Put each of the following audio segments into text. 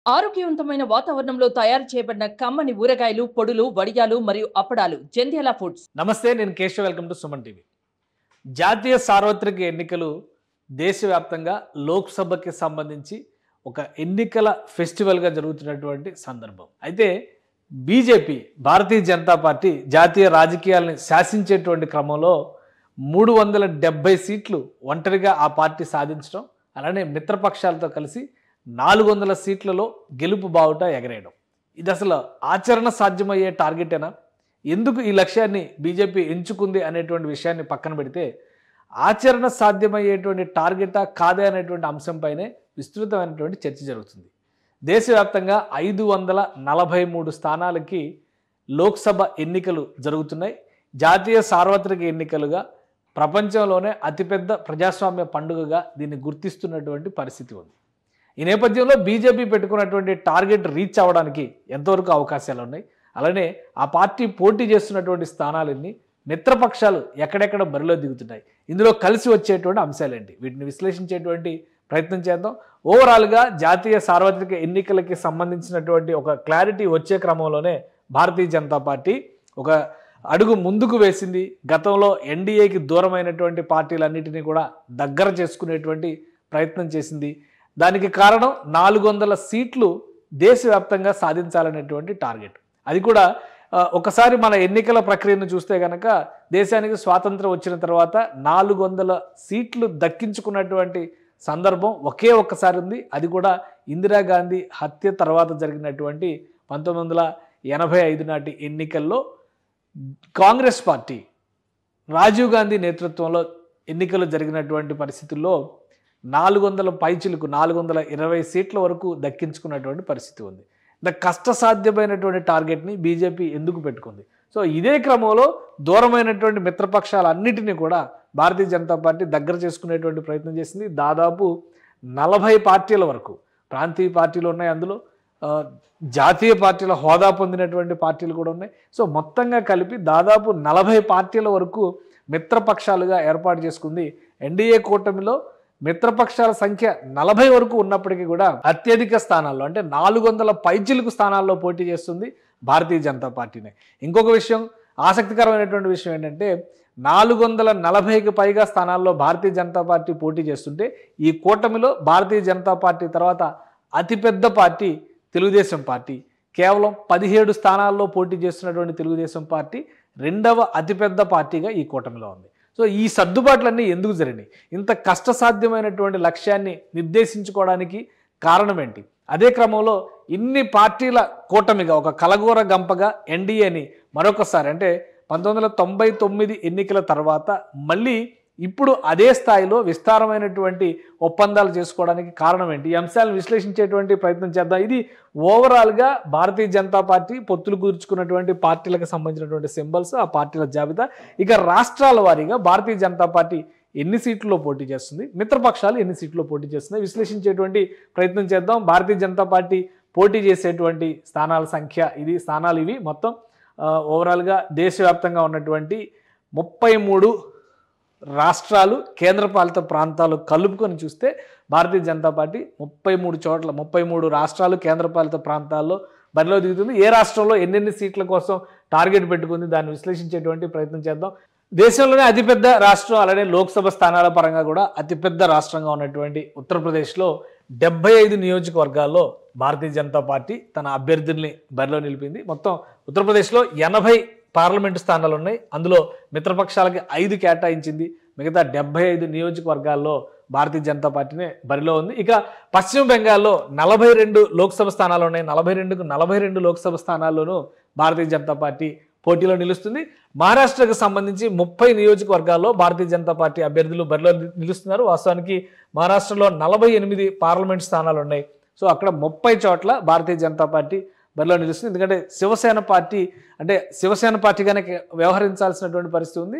ఆరోగ్యవంతమైన వాతావరణంలో తయారు చేయబడిన కమ్మని ఊరగాయలు, పొడులు, వడియాలు మరియు అప్పడాలు జంధ్యాల ఫుడ్స్. నమస్తే, నేను Keshav. Welcome to Suman TV. జాతీయ సార్వత్రిక ఎన్నికలు దేశవ్యాప్తంగా లోక్సభకి సంబంధించి ఒక ఎన్నికల ఫెస్టివల్గా జరుగుతున్నటువంటి సందర్భం. అయితే బీజేపీ, భారతీయ జనతా పార్టీ జాతీయ రాజకీయాలని శాసించేటువంటి క్రమంలో 370 సీట్లు ఒంటరిగా ఆ పార్టీ సాధించడం, అలానే మిత్రపక్షాలతో కలిసి 400 సీట్లలో గెలుపు బావుట ఎగరేయడం. ఇది అసలు ఆచరణ సాధ్యమయ్యే టార్గెటేనా? ఎందుకు ఈ లక్ష్యాన్ని బీజేపీ ఎంచుకుంది అనేటువంటి విషయాన్ని పక్కన పెడితే, ఆచరణ సాధ్యమయ్యేటువంటి టార్గెటా కాదే అనేటువంటి అంశంపైనే విస్తృతమైనటువంటి చర్చ జరుగుతుంది. దేశవ్యాప్తంగా 543 స్థానాలకి లోక్సభ ఎన్నికలు జరుగుతున్నాయి. జాతీయ సార్వత్రిక ఎన్నికలుగా ప్రపంచంలోనే అతిపెద్ద ప్రజాస్వామ్య పండుగగా దీన్ని గుర్తిస్తున్నటువంటి పరిస్థితి ఉంది. ఈ నేపథ్యంలో బీజేపీ పెట్టుకున్నటువంటి టార్గెట్ రీచ్ అవ్వడానికి ఎంతవరకు అవకాశాలు ఉన్నాయి, అలానే ఆ పార్టీ పోటీ చేస్తున్నటువంటి స్థానాలన్నీ, మిత్రపక్షాలు ఎక్కడెక్కడ బరిలో దిగుతున్నాయి, ఇందులో కలిసి వచ్చేటువంటి అంశాలేంటి, వీటిని విశ్లేషించేటువంటి ప్రయత్నం చేద్దాం. ఓవరాల్గా జాతీయ సార్వత్రిక ఎన్నికలకి సంబంధించినటువంటి ఒక క్లారిటీ వచ్చే క్రమంలోనే భారతీయ జనతా పార్టీ ఒక అడుగు ముందుకు వేసింది. గతంలో ఎన్డీఏకి దూరమైనటువంటి పార్టీలన్నిటినీ కూడా దగ్గర చేసుకునేటువంటి ప్రయత్నం చేసింది. దానికి కారణం 400 సీట్లు దేశవ్యాప్తంగా సాధించాలనేటువంటి టార్గెట్. అది కూడా ఒకసారి మన ఎన్నికల ప్రక్రియను చూస్తే కనుక దేశానికి స్వాతంత్రం వచ్చిన తర్వాత 400 సీట్లు దక్కించుకున్నటువంటి సందర్భం ఒకే ఒక్కసారి ఉంది. అది కూడా ఇందిరాగాంధీ హత్య తర్వాత జరిగినటువంటి 1985 నాటి ఎన్నికల్లో కాంగ్రెస్ పార్టీ రాజీవ్ గాంధీ నేతృత్వంలో ఎన్నికలు జరిగినటువంటి పరిస్థితుల్లో 400 పైచిలకు 420 సీట్ల వరకు దక్కించుకున్నటువంటి పరిస్థితి ఉంది. ఇంత కష్టసాధ్యమైనటువంటి టార్గెట్ని బీజేపీ ఎందుకు పెట్టుకుంది? సో ఇదే క్రమంలో దూరమైనటువంటి మిత్రపక్షాలన్నిటినీ కూడా భారతీయ జనతా పార్టీ దగ్గర చేసుకునేటువంటి ప్రయత్నం చేసింది. దాదాపు 40 పార్టీల వరకు, ప్రాంతీయ పార్టీలు ఉన్నాయి, అందులో జాతీయ పార్టీల హోదా పొందినటువంటి పార్టీలు కూడా ఉన్నాయి. సో మొత్తంగా కలిపి దాదాపు 40 పార్టీల వరకు మిత్రపక్షాలుగా ఏర్పాటు చేసుకుంది. ఎన్డీఏ కూటమిలో మిత్రపక్షాల సంఖ్య 40 వరకు ఉన్నప్పటికీ కూడా అత్యధిక స్థానాల్లో, అంటే 400 పైచిలుకు స్థానాల్లో పోటీ చేస్తుంది భారతీయ జనతా పార్టీనే. ఇంకొక విషయం, ఆసక్తికరమైనటువంటి విషయం ఏంటంటే 440కి పైగా స్థానాల్లో భారతీయ జనతా పార్టీ పోటీ చేస్తుంటే, ఈ కూటమిలో భారతీయ జనతా పార్టీ తర్వాత అతిపెద్ద పార్టీ తెలుగుదేశం పార్టీ. కేవలం 17 స్థానాల్లో పోటీ చేస్తున్నటువంటి తెలుగుదేశం పార్టీ రెండవ అతిపెద్ద పార్టీగా ఈ కూటమిలో ఉంది. సో ఈ సర్దుబాట్లన్నీ ఎందుకు జరిగినాయి? ఇంత కష్టసాధ్యమైనటువంటి లక్ష్యాన్ని నిర్దేశించుకోవడానికి కారణం ఏంటి? అదే క్రమంలో ఇన్ని పార్టీల కూటమిగా ఒక కలగూర గంపగా ఎన్డీఏని మరొకసారి, అంటే 1999 ఎన్నికల తర్వాత మళ్ళీ ఇప్పుడు అదే స్థాయిలో విస్తారమైనటువంటి ఒప్పందాలు చేసుకోవడానికి కారణం ఏంటి? ఈ అంశాలను విశ్లేషించేటువంటి ప్రయత్నం చేద్దాం. ఇది ఓవరాల్గా భారతీయ జనతా పార్టీ పొత్తులు కుదుర్చుకున్నటువంటి పార్టీలకు సంబంధించినటువంటి సింబల్స్, ఆ పార్టీల జాబితా. ఇక రాష్ట్రాల వారీగా భారతీయ జనతా పార్టీ ఎన్ని సీట్లలో పోటీ చేస్తుంది, మిత్రపక్షాలు ఎన్ని సీట్లలో పోటీ చేస్తున్నాయి, విశ్లేషించేటువంటి ప్రయత్నం చేద్దాం. భారతీయ జనతా పార్టీ పోటీ చేసేటువంటి స్థానాల సంఖ్య ఇవి మొత్తం ఓవరాల్గా దేశవ్యాప్తంగా ఉన్నటువంటి 33 రాష్ట్రాలు, కేంద్రపాలిత ప్రాంతాలు కలుపుకొని చూస్తే భారతీయ జనతా పార్టీ 33 రాష్ట్రాలు, కేంద్రపాలిత ప్రాంతాల్లో బరిలో దిగుతుంది. ఏ రాష్ట్రంలో ఎన్నెన్ని సీట్ల కోసం టార్గెట్ పెట్టుకుంది, దాన్ని విశ్లేషించేటువంటి ప్రయత్నం చేద్దాం. దేశంలోనే అతిపెద్ద రాష్ట్రం, అలానే లోక్సభ స్థానాల పరంగా కూడా అతిపెద్ద రాష్ట్రంగా ఉన్నటువంటి ఉత్తరప్రదేశ్లో 75 నియోజకవర్గాల్లో భారతీయ జనతా పార్టీ తన అభ్యర్థుల్ని బరిలో నిలిపింది. మొత్తం ఉత్తరప్రదేశ్లో 80 పార్లమెంటు స్థానాలు ఉన్నాయి. అందులో మిత్రపక్షాలకి 5 కేటాయించింది. మిగతా 75 నియోజకవర్గాల్లో భారతీయ జనతా పార్టీనే బరిలో ఉంది. ఇక పశ్చిమ బెంగాల్లో 42 లోక్సభ స్థానాలు ఉన్నాయి. 42కు 42 లోక్సభ స్థానాల్లోనూ భారతీయ జనతా పార్టీ పోటీలో నిలుస్తుంది. మహారాష్ట్రకు సంబంధించి 30 నియోజకవర్గాల్లో భారతీయ జనతా పార్టీ అభ్యర్థులు బరిలో నిలుస్తున్నారు. వాస్తవానికి మహారాష్ట్రలో 48 పార్లమెంట్ స్థానాలు ఉన్నాయి. సో అక్కడ 30 చోట్ల భారతీయ జనతా పార్టీ బరిలో నిలుస్తుంది. ఎందుకంటే శివసేన పార్టీగానే వ్యవహరించాల్సినటువంటి పరిస్థితి ఉంది.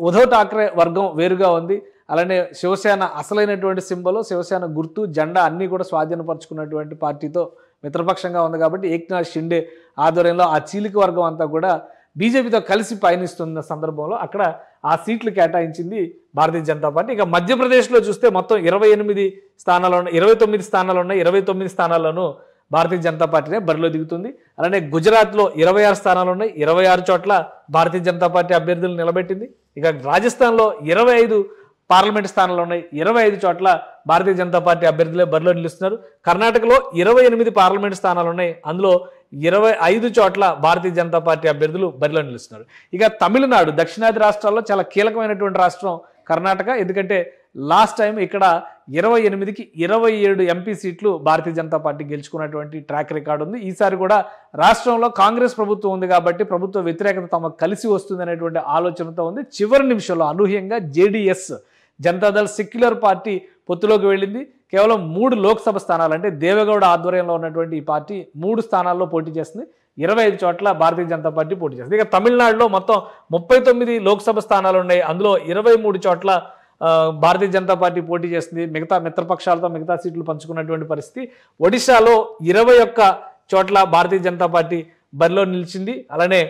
ఉద్ధవ్ ఠాక్రే వర్గం వేరుగా ఉంది. అలానే శివసేన అసలైనటువంటి సింబల్, శివసేన గుర్తు, జెండా అన్నీ కూడా స్వాధీనపరుచుకున్నటువంటి పార్టీతో మిత్రపక్షంగా ఉంది. కాబట్టి ఏక్నాథ్ షిండే ఆధ్వర్యంలో ఆ చీలిక వర్గం అంతా కూడా బీజేపీతో కలిసి పయనిస్తున్న సందర్భంలో అక్కడ ఆ సీట్లు కేటాయించింది భారతీయ జనతా పార్టీ. ఇక మధ్యప్రదేశ్లో చూస్తే మొత్తం 29 స్థానాలు ఉన్నాయి. 29 స్థానాల్లోనూ భారతీయ జనతా పార్టీనే బరిలో దిగుతుంది. అలానే గుజరాత్లో 26 స్థానాలు ఉన్నాయి, 26 చోట్ల భారతీయ జనతా పార్టీ అభ్యర్థులు నిలబెట్టింది. ఇక రాజస్థాన్లో 25 పార్లమెంట్ స్థానాలు ఉన్నాయి, 25 చోట్ల భారతీయ జనతా పార్టీ అభ్యర్థులే బరిలో నిలుస్తున్నారు. కర్ణాటకలో 28 పార్లమెంట్ స్థానాలు ఉన్నాయి, అందులో 25 చోట్ల భారతీయ జనతా పార్టీ అభ్యర్థులు బరిలో నిలుస్తున్నారు. ఇక తమిళనాడు దక్షిణాది రాష్ట్రాల్లో చాలా కీలకమైనటువంటి రాష్ట్రం కర్ణాటక. ఎందుకంటే లాస్ట్ టైం ఇక్కడ 28కి 27 ఎంపీ సీట్లు Bharatiya Janata party గెలుచుకున్నటువంటి track record ఉంది. ఈసారి కూడా రాష్ట్రంలో కాంగ్రెస్ ప్రభుత్వం ఉంది కాబట్టి ప్రభుత్వ వ్యతిరేకత తమకు కలిసి వస్తుంది అనేటువంటి ఆలోచనతో ఉంది. చివరి నిమిషంలో అనూహ్యంగా జేడీఎస్ జనతాదళ్ సెక్యులర్ పార్టీ పొత్తులోకి వెళ్ళింది. కేవలం 3 లోక్సభ స్థానాలు అంటే దేవేగౌడ ఆధ్వర్యంలో ఉన్నటువంటి ఈ పార్టీ 3 స్థానాల్లో పోటీ చేస్తుంది. 25 చోట్ల భారతీయ జనతా పార్టీ పోటీ చేస్తుంది. ఇక తమిళనాడులో మొత్తం 39 లోక్సభ స్థానాలు ఉన్నాయి, అందులో 23 చోట్ల భారతీయ జనతా పార్టీ పోటీ చేస్తుంది. మిగతా మిత్రపక్షాలతో మిగతా సీట్లు పంచుకున్నటువంటి పరిస్థితి. ఒడిశాలో 21 చోట్ల భారతీయ జనతా పార్టీ బరిలో నిలిచింది. అలానే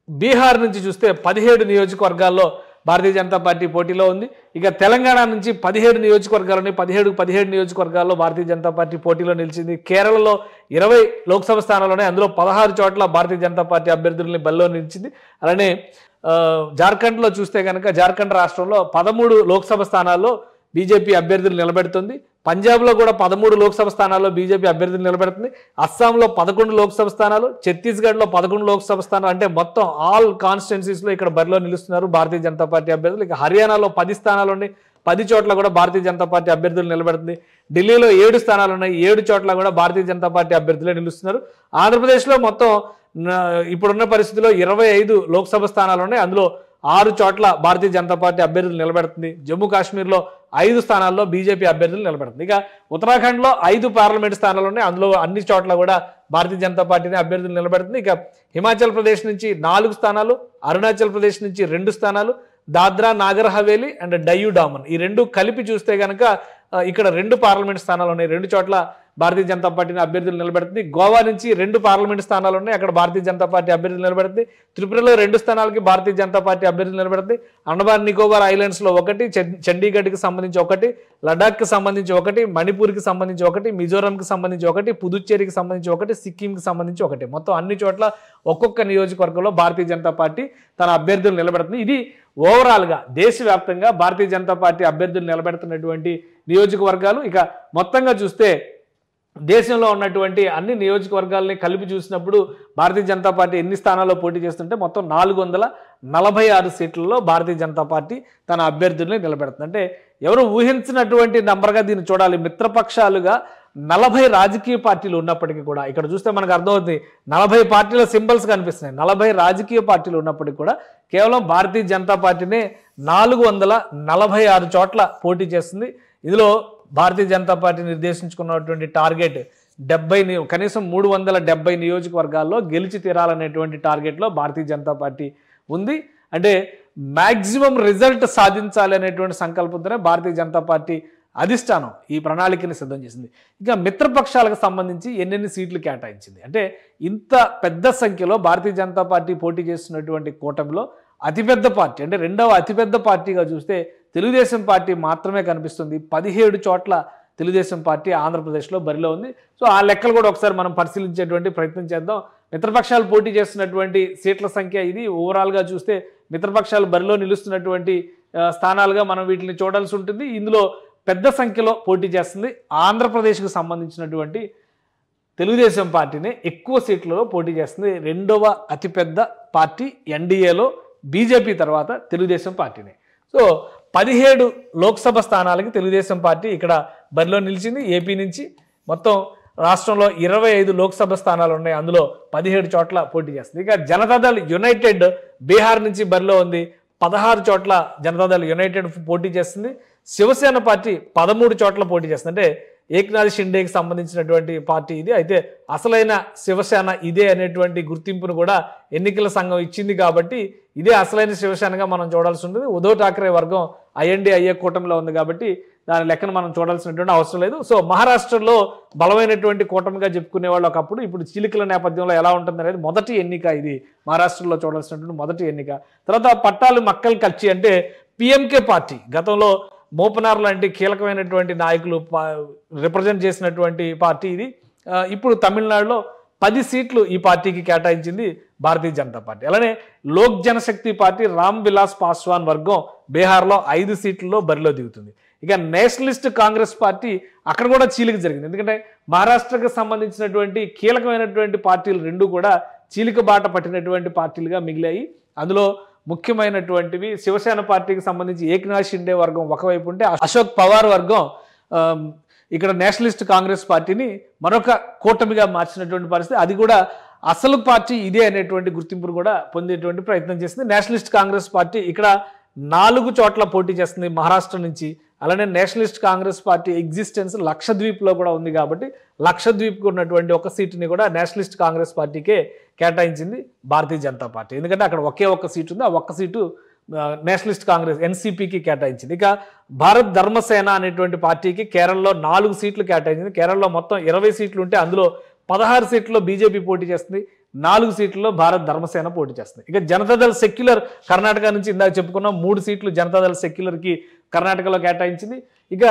బీహార్ నుంచి చూస్తే 17 నియోజకవర్గాల్లో భారతీయ జనతా పార్టీ పోటీలో ఉంది. ఇక తెలంగాణ నుంచి 17 నియోజకవర్గాలని 17 నియోజకవర్గాల్లో భారతీయ జనతా పార్టీ పోటీలో నిలిచింది. కేరళలో 20 లోక్సభ స్థానాల్లోనే అందులో 16 చోట్ల భారతీయ జనతా పార్టీ అభ్యర్థులని బరిలో నిలిచింది. అలానే జార్ఖండ్లో చూస్తే కనుక జార్ఖండ్ రాష్ట్రంలో 13 లోక్సభ స్థానాల్లో బీజేపీ అభ్యర్థులు నిలబెడుతుంది. పంజాబ్లో కూడా 13 లోక్సభ స్థానాల్లో బీజేపీ అభ్యర్థులు నిలబెడుతుంది. అస్సాంలో 11 లోక్సభ స్థానాలు, ఛత్తీస్గఢ్లో 11 లోక్సభ స్థానాలు, అంటే మొత్తం ఆల్ కాన్స్టిట్యున్సీస్లో ఇక్కడ బరిలో నిలుస్తున్నారు భారతీయ జనతా పార్టీ అభ్యర్థులు. ఇక హర్యానాలో 10 స్థానాలు ఉన్నాయి, 10 చోట్ల కూడా భారతీయ జనతా పార్టీ అభ్యర్థులు నిలబెడుతుంది. ఢిల్లీలో 7 స్థానాలు ఉన్నాయి, 7 చోట్ల కూడా భారతీయ జనతా పార్టీ అభ్యర్థులే నిలుస్తున్నారు. ఆంధ్రప్రదేశ్లో మొత్తం ఇప్పుడున్న పరిస్థితిలో 25 లోక్సభ స్థానాలు ఉన్నాయి, అందులో 6 చోట్ల భారతీయ జనతా పార్టీ అభ్యర్థులు నిలబెడుతుంది. జమ్మూ కాశ్మీర్లో 5 స్థానాల్లో బీజేపీ అభ్యర్థులు నిలబెడుతుంది. ఇక ఉత్తరాఖండ్లో 5 పార్లమెంట్ స్థానాలు ఉన్నాయి, అందులో అన్ని చోట్ల కూడా భారతీయ జనతా పార్టీని అభ్యర్థులు నిలబెడుతుంది. ఇక హిమాచల్ ప్రదేశ్ నుంచి 4 స్థానాలు, అరుణాచల్ ప్రదేశ్ నుంచి 2 స్థానాలు, దాద్రా నాగర్ హవేలీ అండ్ డయ్యూ డామన్ ఈ 2 కలిపి చూస్తే కనుక ఇక్కడ 2 పార్లమెంట్ స్థానాలు ఉన్నాయి, 2 చోట్ల భారతీయ జనతా పార్టీని అభ్యర్థులు నిలబెడుతుంది. గోవా నుంచి 2 పార్లమెంట్ స్థానాలు ఉన్నాయి, అక్కడ భారతీయ జనతా పార్టీ అభ్యర్థులు నిలబెడుతుంది. త్రిపురలో 2 స్థానాలకి భారతీయ జనతా పార్టీ అభ్యర్థులు నిలబెడుతుంది. అండమాన్ నికోబార్ ఐలాండ్స్లో 1, చండీగఢ్కి సంబంధించి 1, లడాఖ్కి సంబంధించి 1, మణిపూర్కి సంబంధించి 1, మిజోరాంకి సంబంధించి 1, పుదుచ్చేరికి సంబంధించి 1, సిక్కింకి సంబంధించి 1, మొత్తం అన్ని చోట్ల ఒక్కొక్క నియోజకవర్గంలో భారతీయ జనతా పార్టీ తన అభ్యర్థులు నిలబెడుతుంది. ఇది ఓవరాల్గా దేశవ్యాప్తంగా భారతీయ జనతా పార్టీ అభ్యర్థులు నిలబెడుతున్నటువంటి నియోజకవర్గాలు. ఇక మొత్తంగా చూస్తే దేశంలో ఉన్నటువంటి అన్ని నియోజకవర్గాలని కలిపి చూసినప్పుడు భారతీయ జనతా పార్టీ ఎన్ని స్థానాల్లో పోటీ చేస్తుంటే మొత్తం 446 సీట్లలో భారతీయ జనతా పార్టీ తన అభ్యర్థుల్ని నిలబెడుతుంది. అంటే ఎవరు ఊహించినటువంటి నంబర్గా దీన్ని చూడాలి. మిత్రపక్షాలుగా 40 రాజకీయ పార్టీలు ఉన్నప్పటికీ కూడా ఇక్కడ చూస్తే మనకు అర్థమవుతుంది, 40 పార్టీల సింబల్స్ కనిపిస్తున్నాయి. 40 రాజకీయ పార్టీలు ఉన్నప్పటికీ కూడా కేవలం భారతీయ జనతా పార్టీనే 446 చోట్ల పోటీ చేస్తుంది. ఇందులో భారతీయ జనతా పార్టీ నిర్దేశించుకున్నటువంటి టార్గెట్ 70 కనీసం 370 నియోజకవర్గాల్లో గెలిచి తీరాలనేటువంటి టార్గెట్లో భారతీయ జనతా పార్టీ ఉంది. అంటే మ్యాక్సిమం రిజల్ట్ సాధించాలి అనేటువంటి సంకల్పంతోనే భారతీయ జనతా పార్టీ అధిష్టానం ఈ ప్రణాళికని సిద్ధం చేసింది. ఇక మిత్రపక్షాలకు సంబంధించి ఎన్నెన్ని సీట్లు కేటాయించింది అంటే ఇంత పెద్ద సంఖ్యలో భారతీయ జనతా పార్టీ పోటీ చేస్తున్నటువంటి కూటమిలో అతిపెద్ద పార్టీ అంటే రెండవ అతిపెద్ద పార్టీగా చూస్తే తెలుగుదేశం పార్టీ మాత్రమే కనిపిస్తుంది. 17 చోట్ల తెలుగుదేశం పార్టీ ఆంధ్రప్రదేశ్లో బరిలో ఉంది. సో ఆ లెక్కలు కూడా ఒకసారి మనం పరిశీలించేటువంటి ప్రయత్నం చేద్దాం. మిత్రపక్షాలు పోటీ చేస్తున్నటువంటి సీట్ల సంఖ్య ఇది. ఓవరాల్గా చూస్తే మిత్రపక్షాలు బరిలో నిలుస్తున్నటువంటి స్థానాలుగా మనం వీటిని చూడాల్సి ఉంటుంది. ఇందులో పెద్ద సంఖ్యలో పోటీ చేస్తుంది ఆంధ్రప్రదేశ్కు సంబంధించినటువంటి తెలుగుదేశం పార్టీనే ఎక్కువ సీట్లలో పోటీ చేస్తుంది. రెండవ అతిపెద్ద పార్టీ ఎన్డీఏలో బీజేపీ తర్వాత తెలుగుదేశం పార్టీనే. సో 17 లోక్సభ స్థానాలకి తెలుగుదేశం పార్టీ ఇక్కడ బరిలో నిలిచింది. ఏపీ నుంచి మొత్తం రాష్ట్రంలో 25 లోక్సభ స్థానాలు ఉన్నాయి, అందులో 17 చోట్ల పోటీ చేస్తుంది. ఇక జనతాదళ్ యునైటెడ్ బీహార్ నుంచి బరిలో ఉంది, 16 చోట్ల జనతాదళ్ యునైటెడ్ పోటీ చేస్తుంది. శివసేన పార్టీ 13 చోట్ల పోటీ చేస్తుంది. అంటే ఏక్నాథ్ షిండేకి సంబంధించినటువంటి పార్టీ ఇది. అయితే అసలైన శివసేన ఇదే అనేటువంటి గుర్తింపును కూడా ఎన్నికల సంఘం ఇచ్చింది కాబట్టి ఇదే అసలైన శివసేనగా మనం చూడాల్సి ఉంటుంది. ఉద్ధవ్ ఠాక్రే వర్గం ఐఎన్డీఏ కూటమిలో ఉంది కాబట్టి దాని లెక్కను మనం చూడాల్సినటువంటి అవసరం లేదు. సో మహారాష్ట్రలో బలమైనటువంటి కూటమిగా చెప్పుకునే వాళ్ళు ఒకప్పుడు, ఇప్పుడు చీలికల నేపథ్యంలో ఎలా ఉంటుంది అనేది మొదటి ఎన్నిక ఇది. మహారాష్ట్రలో చూడాల్సినటువంటి మొదటి ఎన్నిక. తర్వాత పట్టాలు మక్కల్ కచ్చి అంటే పిఎంకే పార్టీ, గతంలో మోపనార్ లాంటి కీలకమైనటువంటి నాయకులు రిప్రజెంట్ చేసినటువంటి పార్టీ ఇది. ఇప్పుడు తమిళనాడులో 10 సీట్లు ఈ పార్టీకి కేటాయించింది భారతీయ జనతా పార్టీ. అలానే లోక్ జనశక్తి పార్టీ రామ్ విలాస్ పాస్వాన్ వర్గం బీహార్లో 5 సీట్లలో బరిలో దిగుతుంది. ఇక నేషనలిస్ట్ కాంగ్రెస్ పార్టీ అక్కడ కూడా చీలిక జరిగింది. ఎందుకంటే మహారాష్ట్రకు సంబంధించినటువంటి కీలకమైనటువంటి పార్టీలు రెండు కూడా చీలిక బాట పట్టినటువంటి పార్టీలుగా మిగిలాయి. అందులో ముఖ్యమైనటువంటివి శివసేన పార్టీకి సంబంధించి ఏక్నాథ్ షిండే వర్గం ఒకవైపు ఉంటే అశోక్ పవార్ వర్గం ఇక్కడ నేషనలిస్ట్ కాంగ్రెస్ పార్టీని మరొక కూటమిగా మార్చినటువంటి పరిస్థితి. అది కూడా అసలు పార్టీ ఇదే అనేటువంటి గుర్తింపును కూడా పొందేటువంటి ప్రయత్నం చేసింది. నేషనలిస్ట్ కాంగ్రెస్ పార్టీ ఇక్కడ 4 చోట్ల పోటీ చేస్తుంది మహారాష్ట్ర నుంచి. అలానే నేషనలిస్ట్ కాంగ్రెస్ పార్టీ ఎగ్జిస్టెన్స్ లక్షద్వీప్లో కూడా ఉంది కాబట్టి లక్షద్వీప్కి ఉన్నటువంటి ఒక సీటుని కూడా నేషనలిస్ట్ కాంగ్రెస్ పార్టీకే కేటాయించింది భారతీయ జనతా పార్టీ. ఎందుకంటే అక్కడ ఒకే ఒక్క సీటు ఉంది. ఆ ఒక్క సీటు నేషనలిస్ట్ కాంగ్రెస్ ఎన్సీపీకి కేటాయించింది. ఇక భారత్ ధర్మసేన అనేటువంటి పార్టీకి కేరళలో 4 సీట్లు కేటాయించింది. కేరళలో మొత్తం 20 సీట్లు ఉంటే అందులో 16 సీట్లలో బీజేపీ పోటీ చేస్తుంది, 4 సీట్లలో భారత్ ధర్మసేన పోటీ చేస్తుంది. ఇక జనతాదళ్ సెక్యులర్ కర్ణాటక నుంచి ఇందాక చెప్పుకున్నాం 3 సీట్లు జనతాదళ్ సెక్యులర్కి కర్ణాటకలో కేటాయించింది. ఇక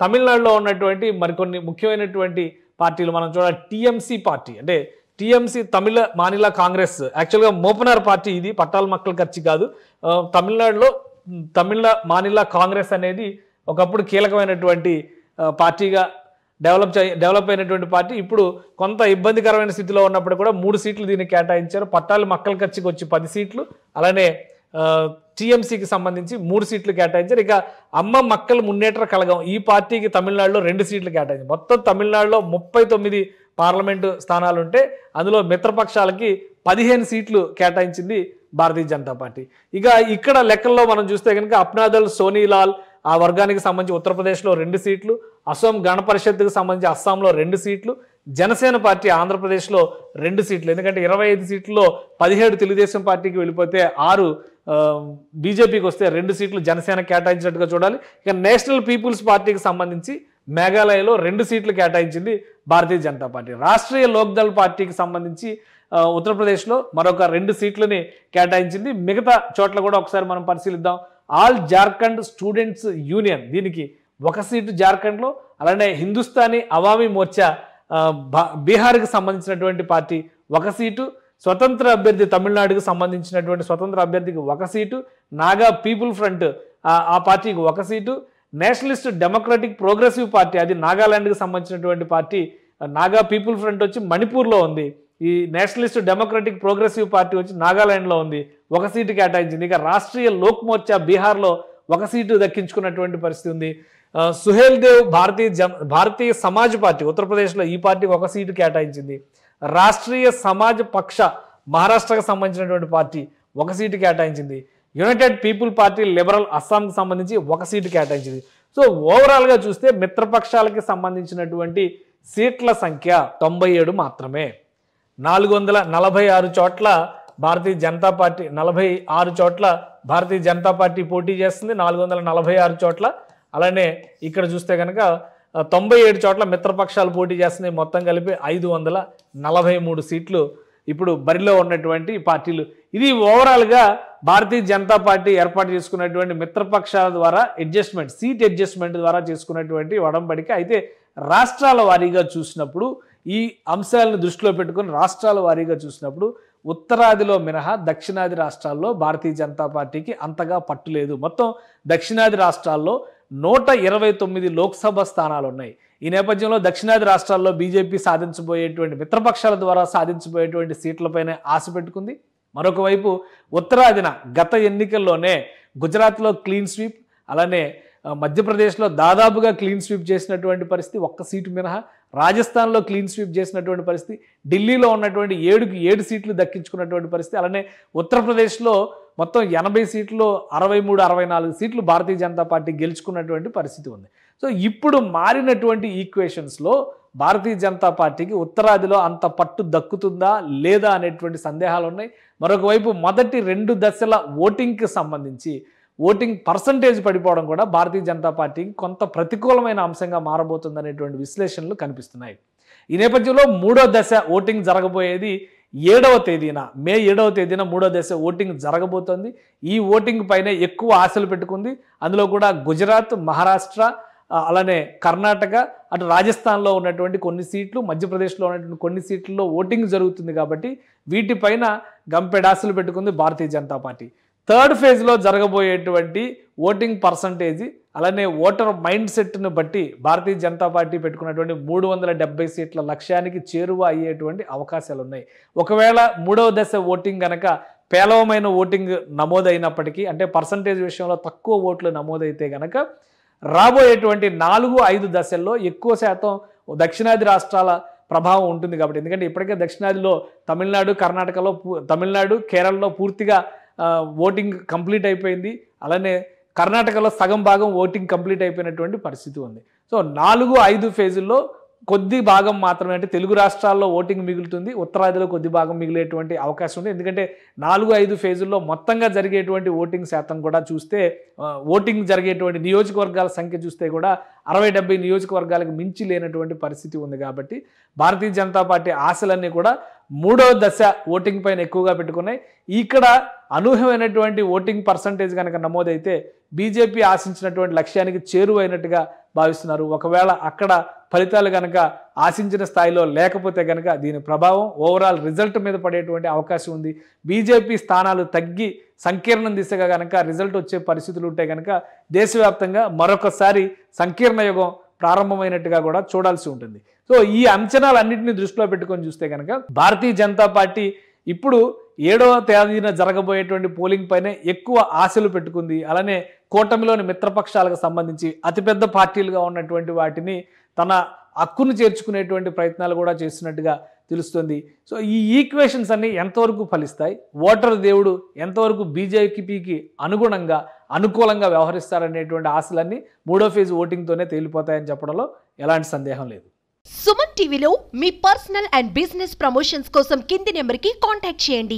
తమిళనాడులో ఉన్నటువంటి మరికొన్ని ముఖ్యమైనటువంటి పార్టీలు మనం చూడాలి. టీఎంసీ పార్టీ అంటే టీఎంసీ తమిళ మానిల కాంగ్రెస్, యాక్చువల్గా మోపనార్ పార్టీ, ఇది పట్టాల మక్కల ఖర్చు కాదు. తమిళనాడులో తమిళ మానిల కాంగ్రెస్ అనేది ఒకప్పుడు కీలకమైనటువంటి పార్టీగా డెవలప్ అయినటువంటి పార్టీ. ఇప్పుడు కొంత ఇబ్బందికరమైన స్థితిలో ఉన్నప్పుడు కూడా 3 సీట్లు దీనికి కేటాయించారు. పట్టాలి మక్కల ఖర్చుకి వచ్చి 10 సీట్లు, అలానే టీఎంసీకి సంబంధించి 3 సీట్లు కేటాయించారు. ఇక అమ్మ మక్కల్ మున్నేట్ర కళగం ఈ పార్టీకి తమిళనాడులో 2 సీట్లు కేటాయించారు. మొత్తం తమిళనాడులో 39 పార్లమెంటు స్థానాలు ఉంటే అందులో మిత్రపక్షాలకి 15 సీట్లు కేటాయించింది భారతీయ జనతా పార్టీ. ఇక ఇక్కడ లెక్కల్లో మనం చూస్తే కనుక అప్నాదల్ సోనీలాల్ ఆ వర్గానికి సంబంధించి ఉత్తరప్రదేశ్లో 2 సీట్లు, అసోం గణ పరిషత్తుకు సంబంధించి అస్సాంలో 2 సీట్లు, జనసేన పార్టీ ఆంధ్రప్రదేశ్లో 2 సీట్లు. ఎందుకంటే 25 సీట్లలో 17 తెలుగుదేశం పార్టీకి వెళ్ళిపోతే 6 బీజేపీకి వస్తే 2 సీట్లు జనసేన కేటాయించినట్టుగా చూడాలి. ఇక నేషనల్ పీపుల్స్ పార్టీకి సంబంధించి మేఘాలయలో 2 సీట్లు కేటాయించింది భారతీయ జనతా పార్టీ. రాష్ట్రీయ లోక్దళ్ పార్టీకి సంబంధించి ఉత్తరప్రదేశ్లో మరొక 2 సీట్లని కేటాయించింది. మిగతా చోట్ల కూడా ఒకసారి మనం పరిశీలిద్దాం. ఆల్ జార్ఖండ్ స్టూడెంట్స్ యూనియన్ దీనికి 1 సీటు జార్ఖండ్లో, అలానే హిందుస్థానీ అవామీ మోర్చా బీహార్కి సంబంధించినటువంటి పార్టీ 1 సీటు, స్వతంత్ర అభ్యర్థి తమిళనాడుకు సంబంధించినటువంటి స్వతంత్ర అభ్యర్థికి 1 సీటు, నాగా పీపుల్ ఫ్రంట్ ఆ పార్టీకి 1 seat, Nationalist democratic progressive party అది నాగాలాండ్కి సంబంధించినటువంటి పార్టీ, నాగా పీపుల్ ఫ్రంట్ వచ్చి మణిపూర్లో ఉంది, ఈ నేషనలిస్ట్ డెమోక్రటిక్ ప్రోగ్రెసివ్ పార్టీ వచ్చి నాగాలాండ్లో ఉంది, 1 సీటు కేటాయించింది. ఇక రాష్ట్రీయ లోక్ మోర్చా బీహార్లో 1 సీటు దక్కించుకున్నటువంటి పరిస్థితి ఉంది. సుహేల్ దేవ్ భారతీయ సమాజ్ పార్టీ ఉత్తరప్రదేశ్లో ఈ పార్టీకి 1 సీటు కేటాయించింది. రాష్ట్రీయ సమాజ్ పక్ష మహారాష్ట్రకు సంబంధించినటువంటి పార్టీ 1 సీటు కేటాయించింది. యునైటెడ్ పీపుల్ పార్టీ లిబరల్ అస్సాంకి సంబంధించి 1 సీటు కేటాయించింది. సో ఓవరాల్గా చూస్తే మిత్రపక్షాలకి సంబంధించినటువంటి సీట్ల సంఖ్య 97 మాత్రమే. 446 చోట్ల భారతీయ జనతా పార్టీ 46 చోట్ల భారతీయ జనతా పార్టీ పోటీ చేస్తుంది, 446 చోట్ల. అలానే ఇక్కడ చూస్తే కనుక 97 చోట్ల మిత్రపక్షాలు పోటీ చేస్తున్నాయి. మొత్తం కలిపి 543 సీట్లు ఇప్పుడు బరిలో ఉన్నటువంటి పార్టీలు. ఇది ఓవరాల్గా భారతీయ జనతా పార్టీ ఏర్పాటు చేసుకున్నటువంటి మిత్రపక్షాల ద్వారా సీట్ అడ్జస్ట్మెంట్ ద్వారా చేసుకున్నటువంటి ఒడంబడిక. అయితే రాష్ట్రాల వారీగా చూసినప్పుడు ఈ అంశాలను దృష్టిలో పెట్టుకుని రాష్ట్రాల వారీగా చూసినప్పుడు ఉత్తరాదిలో మినహా దక్షిణాది రాష్ట్రాల్లో భారతీయ జనతా పార్టీకి అంతగా పట్టులేదు. మొత్తం దక్షిణాది రాష్ట్రాల్లో 129 లోక్సభ స్థానాలు ఉన్నాయి. ఈ నేపథ్యంలో దక్షిణాది రాష్ట్రాల్లో బీజేపీ సాధించబోయేటువంటి మిత్రపక్షాల ద్వారా సాధించబోయేటువంటి సీట్లపైనే ఆశ పెట్టుకుంది. మరొక వైపు ఉత్తరాదిన గత ఎన్నికల్లోనే గుజరాత్లో క్లీన్ స్వీప్, అలానే మధ్యప్రదేశ్లో దాదాపుగా క్లీన్ స్వీప్ చేసినటువంటి పరిస్థితి, 1 సీటు మినహా. రాజస్థాన్లో క్లీన్ స్వీప్ చేసినటువంటి పరిస్థితి, ఢిల్లీలో ఉన్నటువంటి 7 సీట్లు దక్కించుకున్నటువంటి పరిస్థితి. అలానే ఉత్తరప్రదేశ్లో మొత్తం 80 సీట్లు 63-64 సీట్లు భారతీయ జనతా పార్టీ గెలుచుకున్నటువంటి పరిస్థితి ఉంది. సో ఇప్పుడు మారినటువంటి ఈక్వేషన్స్లో భారతీయ జనతా పార్టీకి ఉత్తరాదిలో అంత పట్టు దక్కుతుందా లేదా అనేటువంటి సందేహాలు ఉన్నాయి. మరొక వైపు మొదటి 2 దశల ఓటింగ్కి సంబంధించి ఓటింగ్ పర్సంటేజ్ పడిపోవడం కూడా భారతీయ జనతా పార్టీకి కొంత ప్రతికూలమైన అంశంగా మారబోతుంది అనేటువంటి విశ్లేషణలు కనిపిస్తున్నాయి. ఈ నేపథ్యంలో 3వ దశ ఓటింగ్ జరగబోయేది 7వ తేదీన, మే 7వ తేదీన 3వ దశ ఓటింగ్ జరగబోతోంది. ఈ ఓటింగ్ పైనే ఎక్కువ ఆశలు పెట్టుకుంది. అందులో కూడా గుజరాత్, మహారాష్ట్ర, అలానే కర్ణాటక, అటు రాజస్థాన్లో ఉన్నటువంటి కొన్ని సీట్లు, మధ్యప్రదేశ్లో ఉన్నటువంటి కొన్ని సీట్లలో ఓటింగ్ జరుగుతుంది కాబట్టి వీటిపైన గంపెడాసులు పెట్టుకుంది భారతీయ జనతా పార్టీ. థర్డ్ ఫేజ్లో జరగబోయేటువంటి ఓటింగ్ పర్సంటేజ్ అలానే ఓటర్ మైండ్ సెట్ను బట్టి భారతీయ జనతా పార్టీ పెట్టుకున్నటువంటి 370 సీట్ల లక్ష్యానికి చేరువ అయ్యేటువంటి అవకాశాలు ఉన్నాయి. ఒకవేళ మూడవ దశ ఓటింగ్ కనుక పేలవమైన ఓటింగ్ నమోదైనప్పటికీ, అంటే పర్సంటేజ్ విషయంలో తక్కువ ఓట్లు నమోదైతే కనుక రాబోయేటువంటి 4-5 దశల్లో ఎక్కువ శాతం దక్షిణాది రాష్ట్రాల ప్రభావం ఉంటుంది కాబట్టి, ఎందుకంటే ఇప్పటికే దక్షిణాదిలో తమిళనాడు, కేరళలో పూర్తిగా ఓటింగ్ కంప్లీట్ అయిపోయింది. అలానే కర్ణాటకలో సగం భాగం ఓటింగ్ కంప్లీట్ అయిపోయినటువంటి పరిస్థితి ఉంది. సో 4-5 ఫేజుల్లో కొద్ది భాగం మాత్రమే, అంటే తెలుగు రాష్ట్రాల్లో ఓటింగ్ మిగులుతుంది, ఉత్తరాదిలో కొద్ది భాగం మిగిలేటువంటి అవకాశం ఉంది. ఎందుకంటే 4-5 ఫేజుల్లో మొత్తంగా జరిగేటువంటి ఓటింగ్ శాతం కూడా చూస్తే, ఓటింగ్ జరిగేటువంటి నియోజకవర్గాల సంఖ్య చూస్తే కూడా 60-70 నియోజకవర్గాలకు మించి లేనటువంటి పరిస్థితి ఉంది. కాబట్టి భారతీయ జనతా పార్టీ ఆశలన్నీ కూడా మూడో దశ ఓటింగ్ పైన ఎక్కువగా పెట్టుకున్నాయి. ఇక్కడ అనూహ్యమైనటువంటి ఓటింగ్ పర్సంటేజ్ కనుక నమోదైతే బీజేపీ ఆశించినటువంటి లక్ష్యానికి చేరువైనట్టుగా భావిస్తున్నారు. ఒకవేళ అక్కడ ఫలితాలు కనుక ఆశించిన స్థాయిలో లేకపోతే కనుక దీని ప్రభావం ఓవరాల్ రిజల్ట్ మీద పడేటువంటి అవకాశం ఉంది. బీజేపీ స్థానాలు తగ్గి సంకీర్ణం దిశగా కనుక రిజల్ట్ వచ్చే పరిస్థితులు ఉంటే కనుక దేశవ్యాప్తంగా మరొకసారి సంకీర్ణ యుగం ప్రారంభమైనట్టుగా కూడా చూడాల్సి ఉంటుంది. సో ఈ అంచనాలన్నింటినీ దృష్టిలో పెట్టుకొని చూస్తే కనుక భారతీయ జనతా పార్టీ ఇప్పుడు 7వ తేదీన జరగబోయేటువంటి పోలింగ్ పైనే ఎక్కువ ఆశలు పెట్టుకుంది. అలానే కూటమిలోని మిత్రపక్షాలకు సంబంధించి అతిపెద్ద పార్టీలుగా ఉన్నటువంటి వాటిని తన హక్కును చేర్చుకునేటువంటి ప్రయత్నాలు కూడా చేస్తున్నట్టుగా తెలుస్తుంది. సో ఈ ఈక్వేషన్స్ అన్ని ఎంతవరకు ఫలిస్తాయి, ఓటర్ దేవుడు ఎంతవరకు బీజేపీకి అనుకూలంగా వ్యవహరిస్తారనేటువంటి ఆశలన్నీ మూడో ఫేజ్ ఓటింగ్తోనే తేలిపోతాయని చెప్పడంలో ఎలాంటి సందేహం లేదు. సుమన్ టీవీలో మీ పర్సనల్ అండ్ బిజినెస్ ప్రమోషన్స్ కోసం కింది నెంబర్కి కాంటాక్ట్ చేయండి.